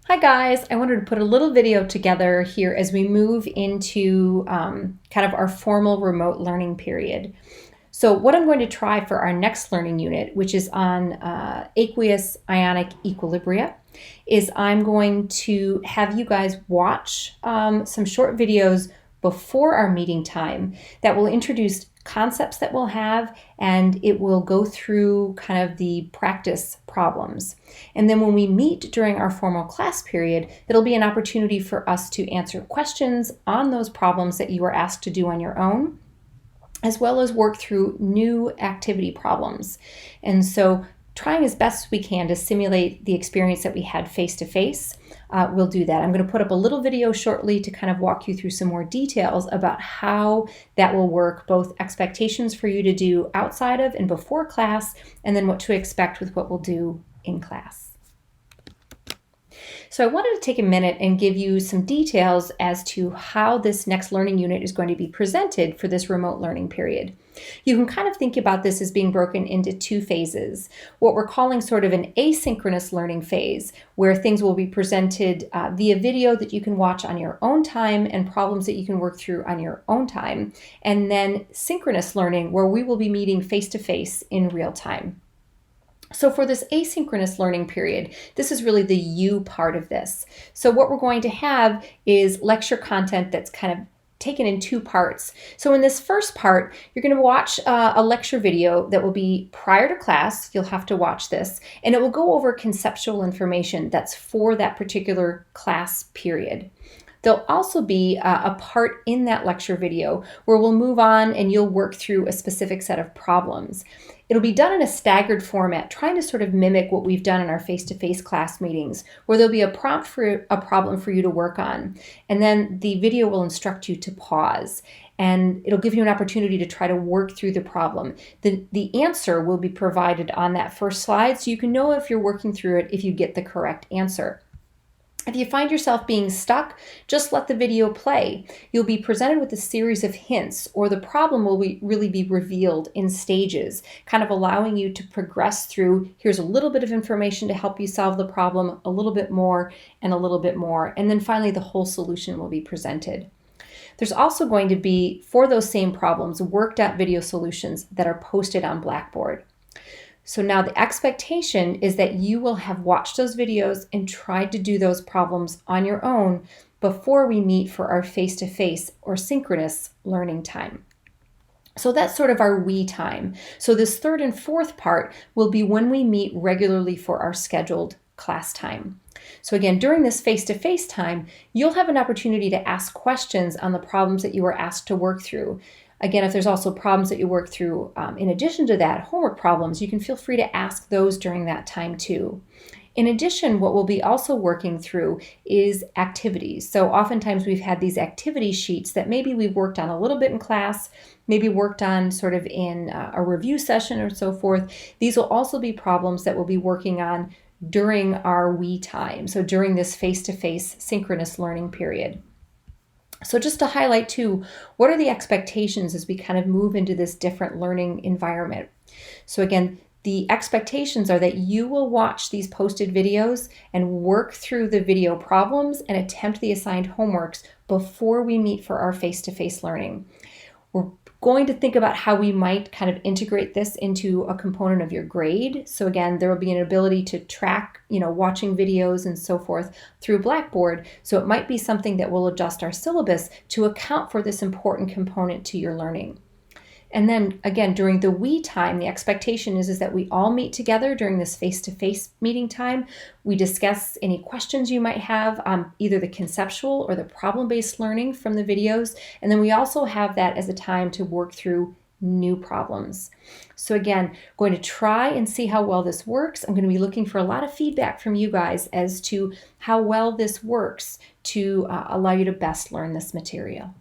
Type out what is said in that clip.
Hi guys, I wanted to put a little video together here as we move into kind of our formal remote learning period. So what I'm going to try for our next learning unit, which is on aqueous ionic equilibria, is I'm going to have you guys watch some short videos before our meeting time that will introduce concepts that we'll have, and it will go through kind of the practice problems. And then when we meet during our formal class period, it'll be an opportunity for us to answer questions on those problems that you were asked to do on your own, as well as work through new activity problems. And so trying as best we can to simulate the experience that we had face-to-face, we'll do that. I'm going to put up a little video shortly to kind of walk you through some more details about how that will work, both expectations for you to do outside of and before class, and then what to expect with what we'll do in class. So I wanted to take a minute and give you some details as to how this next learning unit is going to be presented for this remote learning period. You can kind of think about this as being broken into two phases. What we're calling sort of an asynchronous learning phase, where things will be presented via video that you can watch on your own time and problems that you can work through on your own time. And then synchronous learning, where we will be meeting face-to-face in real time. So for this asynchronous learning period, this is really the you part of this. So what we're going to have is lecture content that's kind of taken in two parts. So in this first part, you're going to watch a lecture video that will be prior to class. You'll have to watch this, and it will go over conceptual information that's for that particular class period. There'll also be a part in that lecture video where we'll move on and you'll work through a specific set of problems. It'll be done in a staggered format, trying to sort of mimic what we've done in our face-to-face class meetings, where there'll be a prompt for a problem for you to work on. And then the video will instruct you to pause, and it'll give you an opportunity to try to work through the problem. The answer will be provided on that first slide, so you can know if you're working through it if you get the correct answer. If you find yourself being stuck, just let the video play. You'll be presented with a series of hints, or the problem will really be revealed in stages, kind of allowing you to progress through, here's a little bit of information to help you solve the problem, a little bit more, and a little bit more, and then finally the whole solution will be presented. There's also going to be, for those same problems, worked out video solutions that are posted on Blackboard. So now the expectation is that you will have watched those videos and tried to do those problems on your own before we meet for our face-to-face or synchronous learning time. So that's sort of our we time. So this third and fourth part will be when we meet regularly for our scheduled class time. So again, during this face-to-face time, you'll have an opportunity to ask questions on the problems that you were asked to work through. Again, if there's also problems that you work through, in addition to that, homework problems, you can feel free to ask those during that time too. In addition, what we'll be also working through is activities. So oftentimes we've had these activity sheets that maybe we've worked on a little bit in class, maybe worked on sort of in a review session or so forth. These will also be problems that we'll be working on during our we time, so during this face-to-face synchronous learning period. So just to highlight too, what are the expectations as we kind of move into this different learning environment? So again, the expectations are that you will watch these posted videos and work through the video problems and attempt the assigned homeworks before we meet for our face-to-face learning. We're going to think about how we might kind of integrate this into a component of your grade. So again, there will be an ability to track, watching videos and so forth through Blackboard. So it might be something that will adjust our syllabus to account for this important component to your learning. And then again, during the we time, the expectation is that we all meet together during this face-to-face meeting time. We discuss any questions you might have on either the conceptual or the problem-based learning from the videos. And then we also have that as a time to work through new problems. So again, going to try and see how well this works. I'm going to be looking for a lot of feedback from you guys as to how well this works to allow you to best learn this material.